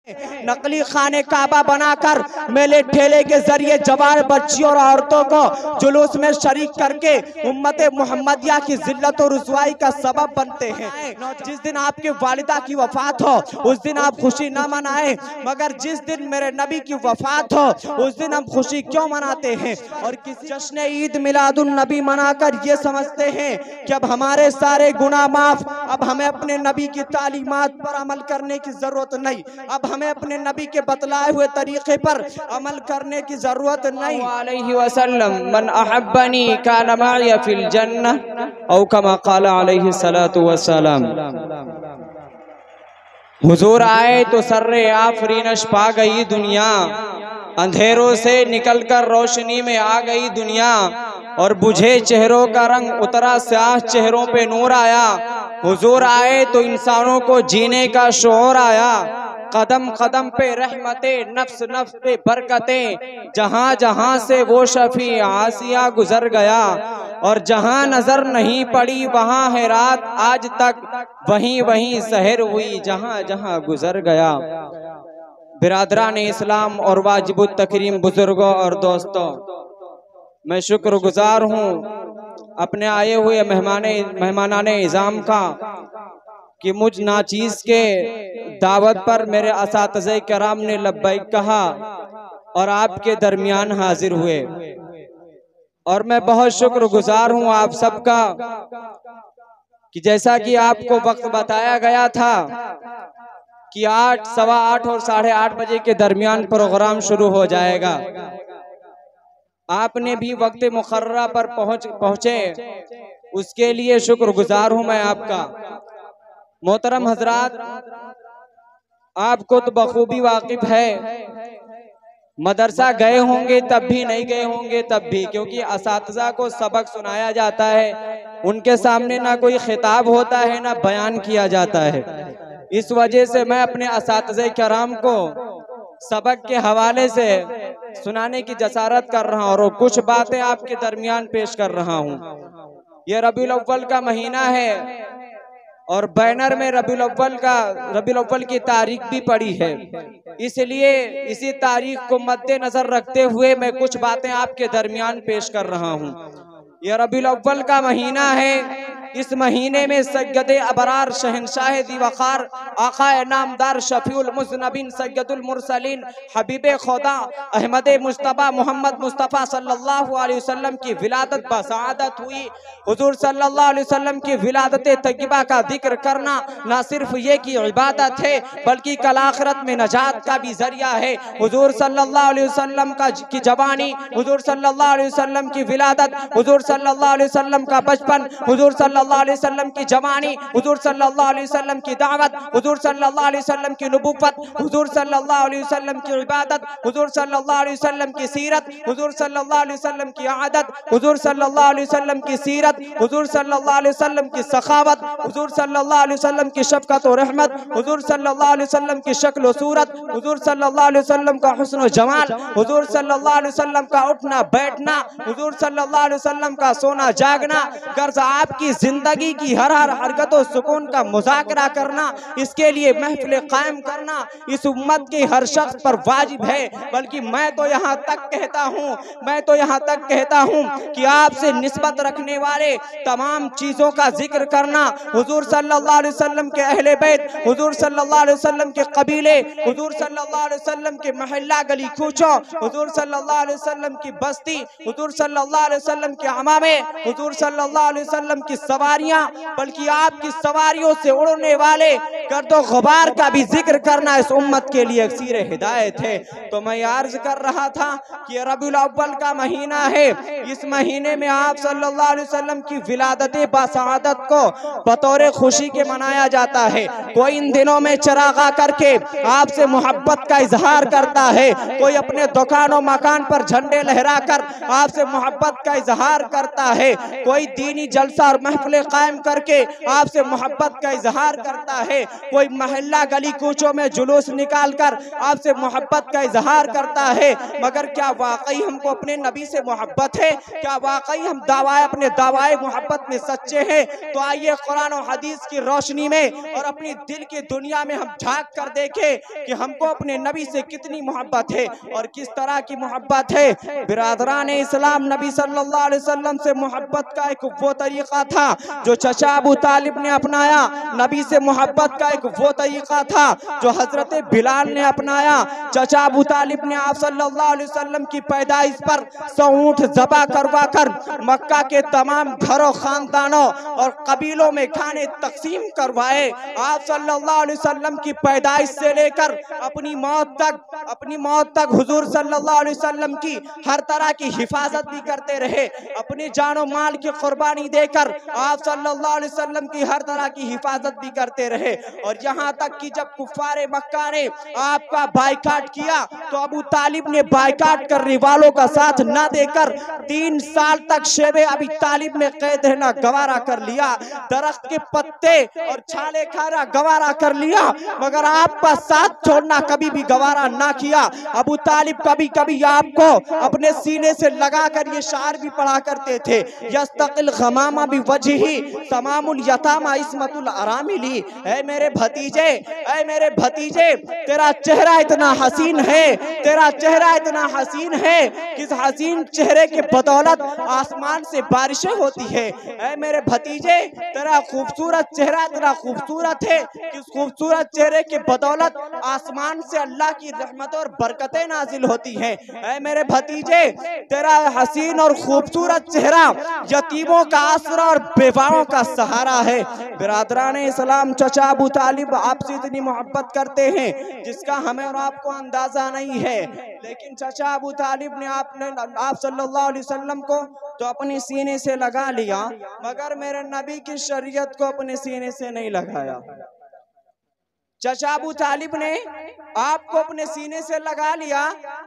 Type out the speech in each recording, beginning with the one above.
नकली खाने काबा बनाकर मेले ठेले के जरिए जवान बच्चियों और औरतों को जुलूस में शरीक करके उम्मत मोहम्मदिया की जिल्लत और रुसवाई का सबब बनते हैं। जिस दिन आपकी वालिदा की वफात हो उस दिन आप खुशी ना मनाएं, मगर जिस दिन मेरे नबी की वफात हो उस दिन हम खुशी क्यों मनाते हैं? और किसी जश्न ईद मिलादुन नबी मनाकर ये समझते हैं कि अब हमारे सारे गुनाह माफ, अब हमें अपने नबी की तालीमात पर अमल करने की जरूरत नहीं, अब हमें अपने नबी के बतलाए हुए तरीके पर अमल करने की जरूरत नहीं। अलैहि वसल्लम मन अहब्बनी कान माई फिल जन्नह औ कमा क़ाला अलैहि सलातु वस्सलाम। हुजूर आए तो सर्रे आफरीनश पा गई दुनिया, अंधेरों से निकलकर रोशनी में आ गई दुनिया, और बुझे चेहरों का रंग उतरा स्याह चेहरों पे नूर आया। हुजूर आए तो इंसानों को जीने का शोर आया, कदम कदम पे रहमते नफ्स नफ्स पे बरकतें, जहां जहां से वो शफी आसिया गुजर गया, और जहां नजर नहीं पड़ी वहां है रात आज तक, वहीं वहीं सहर हुई जहां जहां गुजर गया। बिरादरान इस्लाम और वाजिबुत तकरीम बुजुर्गों और दोस्तों, मैं शुक्रगुजार हूँ अपने आए हुए मेहमानाने इज़ाम का कि मुझ नाचीज़ के दावत पर मेरे असातिज़े कराम ने लब्बैक कहा और आपके दरमियान हाजिर हुए। और मैं बहुत शुक्रगुजार हूँ आप सबका कि जैसा कि आपको वक्त बताया गया था कि 8, सवा 8 और 8:30 बजे के दरमियान प्रोग्राम शुरू हो जाएगा। आपने भी वक्त मुकर्ररा पर पहुँचे, उसके लिए शुक्रगुजार हूँ मैं आपका। मोहतरम हजरात, आपको तो बखूबी वाकिफ है, मदरसा गए होंगे तब भी, नहीं गए होंगे तब भी, क्योंकि असातिज़ा को सबक सुनाया जाता है, उनके सामने ना कोई खिताब होता है ना बयान किया जाता है। इस वजह से मैं अपने असातिज़े कराम को सबक के हवाले से सुनाने की जसारत कर रहा हूँ और कुछ बातें आपके दरमियान पेश कर रहा हूँ। ये रबीउल अव्वल का महीना है और बैनर में रबीउल अव्वल की तारीख भी पड़ी है, इसलिए इसी तारीख को मद्देनजर रखते हुए मैं कुछ बातें आपके दरमियान पेश कर रहा हूँ। यह रबीउल अव्वल का महीना है, इस महीने में सैयद अबरार शहंशाह दिवखार आक़ाए नामदार शफीउल मुज़नबिन सैयदुल मुरसलीन हबीबे खुदा अहमद मुस्तफ़ा मोहम्मद मुस्तफ़ा सल्लल्लाहु अलैहि वसल्लम की विलादत बसादत हुई। हुजूर सल्लल्लाहु अलैहि वसल्लम की विलादत तय्यबा का जिक्र करना न सिर्फ ये की इबादत है बल्कि कल आखिरत में नजात का भी जरिया है। हुजूर सल्लल्लाहु अलैहि वसल्लम की जवानी, हुजूर सल्लल्लाहु अलैहि वसल्लम की विलादत, हुजूर सल्लल्लाहु अलैहि वसल्लम का बचपन, हुजूर सल्लल्लाहु अलैहि वसल्लम की जवानी, हुजूर सल्लल्लाहु अलैहि वसल्लम की दावत, हुजूर सल्लल्लाहु अलैहि वसल्लम की नबुव्वत, हुजूर सल्लल्लाहु अलैहि वसल्लम की इबादत, हुजूर सल्लल्लाहु अलैहि वसल्लम की सीरत, हुजूर सल्लल्लाहु अलैहि वसल्लम की आदत, हुजूर सल्लल्लाहु अलैहि वसल्लम की सीरत, हुजूर सल्लल्लाहु अलैहि वसल्लम की सखावत, हुजूर सल्लल्लाहु अलैहि वसल्लम की शफकत और रहमत, हुजूर सल्लल्लाहु अलैहि वसल्लम की शक्ल और सूरत, हुजूर सल्लल्लाहु अलैहि वसल्लम का हुस्न और जमाल, हुजूर सल्लल्लाहु अलैहि वसल्लम का उठना बैठना, हुजूर सल्लल्लाहु अलैहि वसल्लम का सोना जागना, गर्ज आपकी जिंदगी की हर हरकत और सुकून का मुज़ाकरा करना, इसके लिए महफिल कायम करना इस उम्मत के हर शख्स पर वाजिब है। बल्कि मैं तो यहाँ तक कहता हूँ कि आपसे निस्बत रखने वाले तमाम चीज़ों का जिक्र करना, हुजूर सल्लल्लाहु अलैहि वसल्लम के अहले बैत, हुजूर सल्लल्लाहु अलैहि वसल्लम के कबीले, हुजूर सल्लल्लाहु अलैहि वसल्लम के महल्ला गली कूचों, हुजूर सल्लल्लाहु अलैहि वसल्लम की बस्ती, हुजूर सल्लल्लाहु अलैहि वसल्लम के अमामे, हुजूर सल्लल्लाहु अलैहि वसल्लम की सवारियां, बल्कि आपकी सवारियों से उड़ने वाले गर्दो गुबार का भी जिक्र करना इस उम्मत के लिए अक्सीर हिदायत है। तो मैं अर्ज कर रहा था कि रबीउल अव्वल का महीना है, इस महीने में आप सल्लल्लाहु अलैहि वसल्लम की विलादत बसादत को बतौर खुशी के मनाया जाता है। कोई इन दिनों में चरागा करके आपसे मोहब्बत का इजहार करता है, कोई अपने दुकानों मकान पर झंडे लहरा कर आपसे मोहब्बत का इजहार करता है, कोई दीनी जलसा और महफिल हफले कायम करके आपसे मोहब्बत का इजहार करता है, कोई मोहल्ला गली कूचों में जुलूस निकाल कर आपसे मोहब्बत का इजहार करता है, मगर क्या वाकई हमको अपने नबी से मोहब्बत है? क्या वाकई हम अपने दावाए मोहब्बत में सच्चे हैं? तो आइए कुरान और हदीस की रोशनी में और अपनी दिल की दुनिया में हम झांक कर देखें कि हमको अपने नबी से कितनी मोहब्बत है और किस तरह की मोहब्बत है। बिरादरान इस्लाम, नबी सल्लल्लाहु अलैहि वसल्लम से मोहब्बत का एक वो तरीका था जो चचा अबू तालिब ने अपनाया। नबी से मोहब्बत का एक वो तरीका था जो हजरत बिलाल ने अपनाया। चचा अबू तालिब ने आप सल्लल्लाहु अलैहि वसल्लम की पैदाइश पर 100 ऊंट ज़बा करवा कर मक्का के तमाम घरों, खानदानों और कबीलों में खाने तकसीम करवाए। आप सल्लल्लाहु अलैहि वसल्लम की पैदाइश से लेकर अपनी मौत तक हुजूर सल्लल्लाहु अलैहि वसल्लम की हर तरह की हिफाजत भी करते रहे। अपनी जानो माल की कुर्बानी देकर आप सल्लल्लाहु अलैहि वसल्लम की हर तरह की हिफाजत भी करते रहे। और यहाँ तक कि जब कुफ्फारे मक्का ने आपका बाइकाट किया तो अबू तालिब ने बाइकाट करने वालों का साथ न देकर 3 साल तक शेबे अबी तालिब में कैद रहना गवारा कर लिया। दरख्त के पत्ते और छाले खाना गवारा कर लिया, मगर आपका साथ छोड़ना कभी भी गवारा ना किया। अबू तालिब कभी कभी आपको अपने सीने से लगाकर ये शार भी पढ़ा करते थे, यस्तकिल गमामा भी वजही तमामुल यतामा इस्मतुल अरामिली। ऐ मेरे भतीजे, ऐ मेरे भतीजे, तेरा चेहरा इतना हसीन है, तेरा चेहरा इतना हसीन है कि इस हसीन चेहरे के बदौलत आसमान से बारिशें होती है। ऐ मेरे भतीजे, तेरा खूबसूरत चेहरा इतना खूबसूरत है कि इस खूबसूरत चेहरे के बदौलत आसमान से अल्लाह की रहमत और बरकतें नाजिल होती हैं। ऐ मेरे भतीजे, तेरा हसीन और खूबसूरत चेहरा यतीमों का आसरा और बेवाओं का सहारा है। बिरादरान इस्लाम, चचा अबू तालिब आपसे इतनी मोहब्बत करते हैं जिसका हमें और आपको अंदाजा नहीं है, लेकिन चचा अबू तालिब ने आप सल्लल्लाहु अलैहि वसल्लम को तो अपने सीने से लगा लिया, मगर मेरे नबी की शरीयत को अपने सीने से नहीं लगाया। चचा अबू तालिब ने आपको अपने सीने से लगा लिया,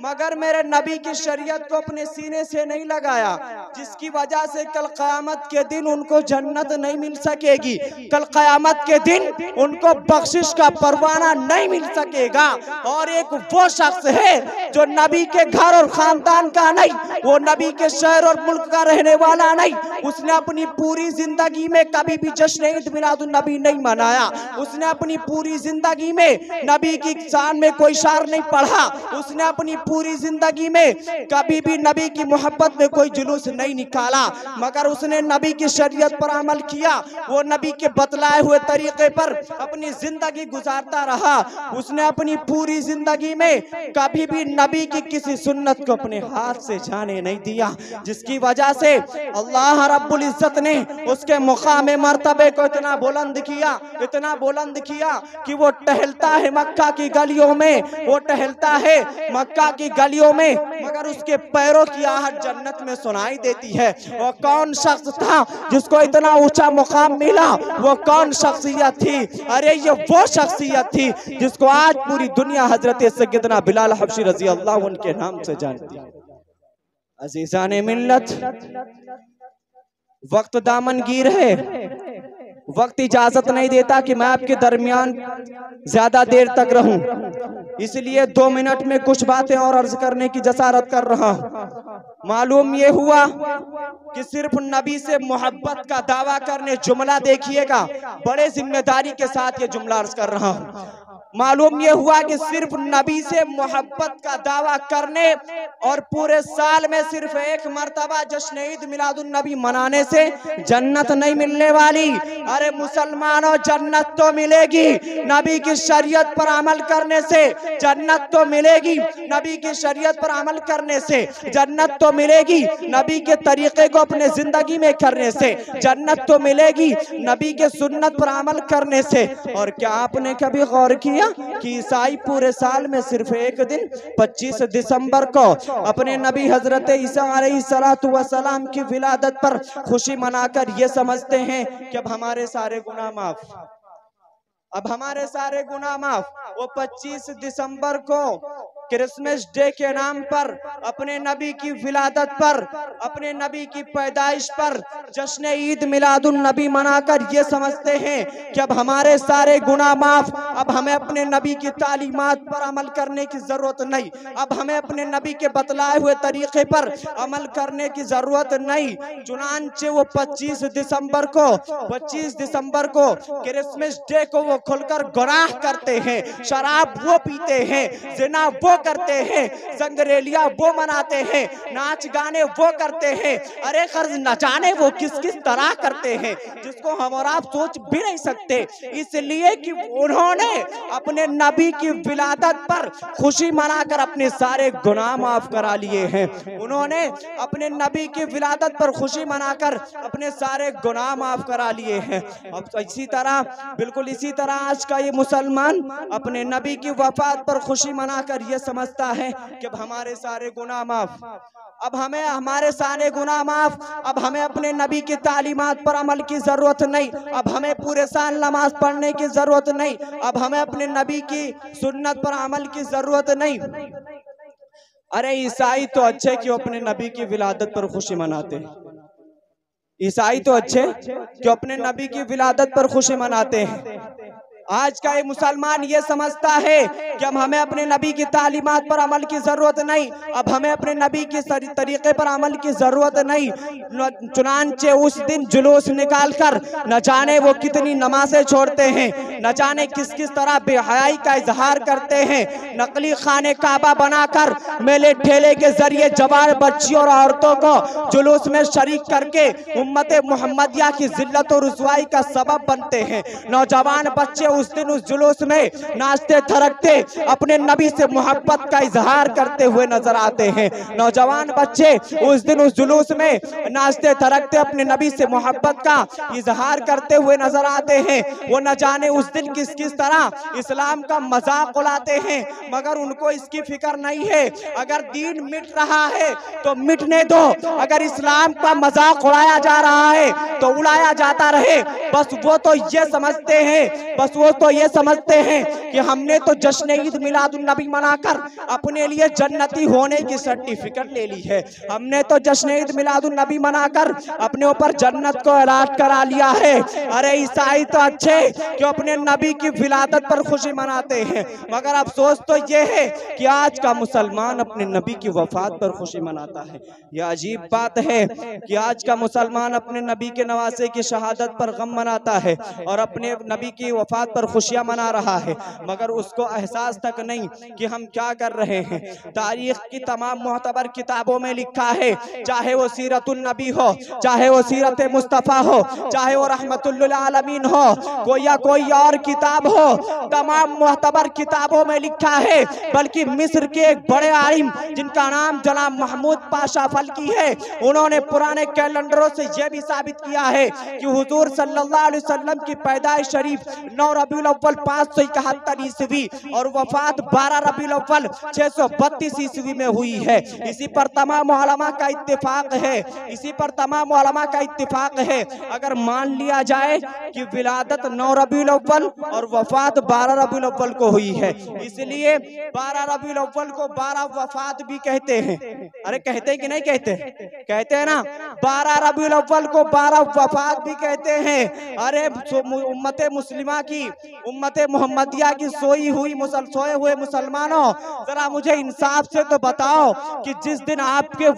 मगर मेरे नबी की शरीयत को अपने सीने से नहीं लगाया, जिसकी वजह से कल क़यामत के दिन उनको जन्नत नहीं मिल सकेगी। कल क़यामत के दिन उनको बख्शिश का परवाना नहीं मिल सकेगा। और एक वो शख्स है जो नबी के घर और खानदान का नहीं, वो नबी के शहर और मुल्क का रहने वाला नहीं, उसने अपनी पूरी जिंदगी में कभी भी जश्न ईद मिलादुन नबी नहीं मनाया। उसने अपनी पूरी जिंदगी में नबी की शान में कोई शार नहीं पढ़ा। उसने अपनी पूरी जिंदगी में कभी भी नबी की मोहब्बत में कोई जुलूस नहीं निकाला, मगर उसने नबी की शरीयत पर अमल किया। वो नबी के बतलाए हुए तरीके पर अपनी जिंदगी गुजारता रहा। उसने अपनी पूरी जिंदगी में कभी भी नबी की किसी सुन्नत को अपने हाथ से जाने नहीं दिया, जिसकी वजह से अल्लाह रब्बुल इज्जत ने उसके मुकाम मर्तबे को इतना बुलंद किया, इतना बुलंद किया कि वो टहलता है मक्का की गलियों में, वो टहलता है मक्का की गलियों में, मगर उसके पैरों की आहट जन्नत में सुनाई देती है। वो कौन शख्स था जिसको इतना ऊंचा मुकाम मिला? वो कौन शख्सियत थी? अरे ये वो शख्सियत थी जिसको आज पूरी दुनिया हजरत सैयदना बिलाल हबशी रजी अल्लाह उनके नाम से जानती है। अजीजाने मिल्लत, वक्त दामनगीर है, वक्त इजाजत नहीं देता कि मैं आपके दरमियान ज्यादा देर तक रहूं, इसलिए 2 मिनट में कुछ बातें और अर्ज करने की जसारत कर रहा हूं। मालूम ये हुआ कि सिर्फ नबी से मोहब्बत का दावा करने, जुमला देखिएगा, बड़े जिम्मेदारी के साथ ये जुमला अर्ज कर रहा हूं। मालूम ये हुआ कि सिर्फ नबी से मोहब्बत का दावा करने और पूरे साल में सिर्फ एक मर्तबा जश्न ईद मिलादुन नबी मनाने से जन्नत नहीं मिलने वाली। अरे मुसलमानों, जन्नत तो मिलेगी, नबी की शरीयत पर अमल करने से जन्नत तो मिलेगी, नबी की शरीयत पर अमल करने से जन्नत तो मिलेगी, नबी के तरीके को अपने जिंदगी में करने से जन्नत तो मिलेगी, नबी के सुन्नत पर अमल करने से। और क्या आपने कभी गौर किया कि ईसाई पूरे साल में सिर्फ एक दिन 25 दिसंबर को अपने नबी हजरत ईसा अलैहिस्सलातु वस्सलाम की विलादत पर खुशी मनाकर ये समझते हैं कि अब हमारे सारे गुनाह माफ, अब हमारे सारे गुनाह माफ। वो 25 दिसंबर को क्रिसमस डे के नाम पर, अपने नबी की विलादत पर, अपने नबी की पैदाइश पर जश्न ईद मिलादुन नबी मनाकर ये समझते हैं कि अब हमारे सारे गुनाह माफ, अब हमें अपने नबी की तालीमात पर अमल करने की जरूरत नहीं, अब हमें अपने नबी के बतलाए हुए तरीके पर अमल करने की जरूरत नहीं। चुनांचे वो 25 दिसंबर को क्रिसमस डे को वो खुलकर गुनाह करते हैं, शराब वो पीते हैं, जिना वो करते हैं, संगरेलिया वो मनाते हैं, नाच गाने वो करते हैं। अरे खर्च न जाने वो किस किस तरह करते हैं जिसको हम और आप सोच भी नहीं सकते, इसलिए कि उन्होंने अपने नबी की विलादत पर खुशी मनाकर अपने सारे गुनाह माफ करा लिए हैं। उन्होंने अपने नबी की विलादत पर खुशी मनाकर अपने सारे गुनाह माफ करा लिए हैं। अब तो इसी तरह, बिल्कुल इसी तरह आज का ये मुसलमान अपने नबी की वफात पर खुशी मनाकर ये समझता है कि अब हमारे सारे गुनाह माफ, अब हमें हमारे सारे गुनाह माफ, अब हमें अपने नबी की तालीमात पर अमल की जरूरत नहीं, अब हमें पूरे साल नमाज पढ़ने की जरूरत नहीं, अब हमें अपने नबी की सुन्नत पर अमल की जरूरत नहीं। अरे ईसाई तो अच्छे कि अपने नबी की विलादत पर खुशी मनाते हैं, ईसाई तो अच्छे कि अपने नबी की विलादत पर खुशी मनाते हैं। आज का ये मुसलमान ये समझता है कि अब हमें अपने नबी की तालीमात पर अमल की जरूरत नहीं, अब हमें अपने नबी के तरीके पर अमल की जरूरत नहीं। चुनांचे उस दिन जुलूस निकालकर न जाने वो कितनी नमाजें छोड़ते हैं, न जाने किस किस तरह बेहयाई का इजहार करते हैं, नकली खाने काबा बनाकर मेले ठेले के जरिए जवान बच्चियों और औरतों को जुलूस में शरीक करके उम्मत मुहम्मदिया की जिल्लत और रुसवाई का सबब बनते हैं। नौजवान बच्चे उस दिन उस जुलूस में नाचते थरकते अपने नबी से मोहब्बत का इजहार करते हुए नजर आते हैं। नौजवान बच्चे उस दिन उस जुलूस में नाचते थरकते अपने नबी से मोहब्बत का इजहार करते हुए नजर आते हैं। वो न जाने उस दिन किस किस तरह इस्लाम का मजाक उड़ाते हैं, मगर उनको इसकी फिक्र नहीं है। अगर दीन मिट रहा है तो मिटने दो, अगर इस्लाम का मजाक उड़ाया जा रहा है तो उड़ाया जाता रहे। बस वो तो ये समझते हैं, बस वो तो ये समझते हैं कि हमने तो जश्न ईद मिलादुन नबी मनाकर अपने लिए जन्नती होने की सर्टिफिकेट ले ली है, हमने तो जश्न ईद मिलादुन नबी मनाकर अपने ऊपर जन्नत को ऐलान करा लिया है। अरे ईसाई तो अच्छे कि अपने नबी की विलादत पर खुशी मनाते हैं, मगर अफसोस तो ये है कि आज का मुसलमान अपने नबी की वफात पर खुशी मनाता है। यह अजीब बात है कि आज का मुसलमान अपने नबी के नवासे की शहादत पर गम मनाता है और अपने नबी की वफात पर खुशियां मना रहा है, मगर उसको एहसास तक नहीं कि हम क्या कर रहे हैं। तारीख की तमाम मोहतबर किताबों में लिखा है, चाहे वो सीरतुन नबी हो, चाहे वो सीरत मुस्तफ़ा हो, चाहे वो रहमतुल लिल आलमीन हो, कोई और किताब हो, तमाम मोहतबर किताबों में लिखा है। बल्कि मिस्र के एक बड़े आलिम जिनका नाम जनाब महमूद पाशा फल्की है, उन्होंने पुराने कैलेंडरों से यह भी साबित किया है कि हुजूर सल्लल्लाहु अलैहि वसल्लम की पैदाइश शरीफ 9 रबीउल अव्वल 571 ईस्वी और वफात 12 रबीउल अव्वल 632 ईस्वी में हुई है। इसी पर तमाम उलमा का इत्तेफाक है, इसी पर तमाम उलमा का इत्तेफाक है। अगर मान लिया जाए कि विलादत 9 रबीउल अव्वल और वफात 12 रबीउल अव्वल को हुई है, इसलिए 12 रबीउल अव्वल को 12 वफात भी कहते हैं। अरे कहते हैं कि नहीं कहते? कहते हैं ना। 12 रबीउल अव्वल को 12 वफात भी कहते हैं। अरे उम्मत मुस्लिमा की, उम्मत मुहम्मदिया की सोए हुए मुसलमानों, जरा मुझे इंसाफ से तो बताओ कि जिस दिन आपके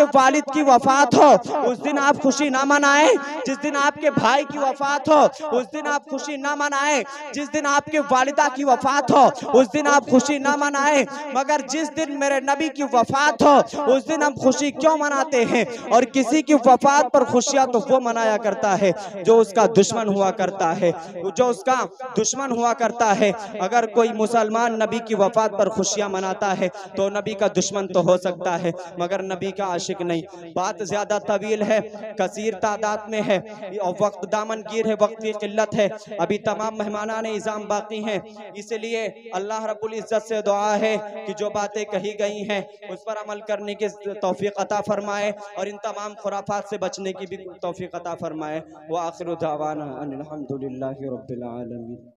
वालिद की वफात हो उस दिन आप खुशी ना मनाएं, जिस दिन आपके भाई की वफात हो उस दिन आप खुशी ना मनाएं, जिस दिन आपके वालिदा की वफात हो उस दिन आप खुशी ना मनाएं, मगर जिस दिन मेरे नबी की वफात हो उस दिन हम खुशी क्यों मनाते हैं? और किसी की वफात पर खुशियां तो वो मनाया करता है जो उसका दुश्मन हुआ करता है, जो उसका दुश्मन हुआ करता है। अगर कोई मुसलमान नबी की वफात पर खुशियां मनाता है तो नबी का दुश्मन तो हो सकता है, मगर नबी का आशिक नहीं। बात ज्यादा तवील है, कसीर तादाद में है और वक्त दामनगीर है, वक्त की किल्लत है, अभी तमाम मेहमानान इज़ाम बाकी हैं। इसलिए अल्लाह रब्बुल इज़्ज़त से दुआ है कि जो बातें कही गई हैं उस पर अमल करने की तौफीक अता फरमाए और इन तमाम खुराफात से बचने की भी तौफीक अता फरमाए। व आखिरु दावाना अनिल हम्दुलिल्लाहि रब्बिल आलमीन।